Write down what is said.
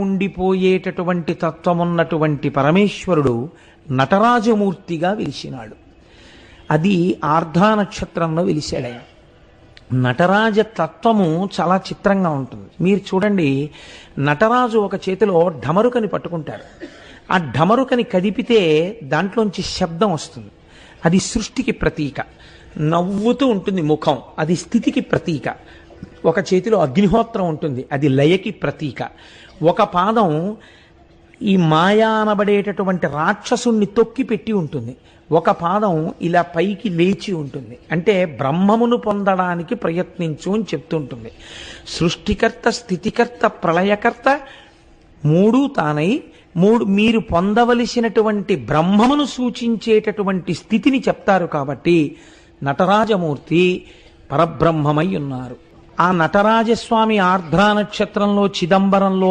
ఉండిపోయేటటువంటి తత్వమున్నటువంటి పరమేశ్వరుడు నటరాజమూర్తిగా వెలిసినాడు. అది ఆర్ధా నక్షత్రంలో వెలిశాడు. నటరాజ తత్వము చాలా చిత్రంగా ఉంటుంది. మీరు చూడండి, నటరాజు ఒక చేతిలో ఢమరుకని పట్టుకుంటాడు. ఆ ఢమరుకని కదిపితే దాంట్లోంచి శబ్దం వస్తుంది. అది సృష్టికి ప్రతీక. నవ్వుతూ ఉంటుంది ముఖం, అది స్థితికి ప్రతీక. ఒక చేతిలో అగ్నిహోత్రం ఉంటుంది, అది లయకి ప్రతీక. ఒక పాదం ఈ మాయా అనబడేటటువంటి రాక్షసుణ్ణి తొక్కి పెట్టి ఉంటుంది. ఒక పాదం ఇలా పైకి లేచి ఉంటుంది. అంటే బ్రహ్మమును పొందడానికి ప్రయత్నించు అని చెప్తుంటుంది. సృష్టికర్త, స్థితికర్త, ప్రళయకర్త మూడు తానై మీరు పొందవలసినటువంటి బ్రహ్మమును సూచించేటటువంటి స్థితిని చెప్తారు. కాబట్టి నటరాజమూర్తి పరబ్రహ్మమై ఉన్నారు. ఆ నటరాజస్వామి ఆర్ద్రా నక్షత్రంలో చిదంబరంలో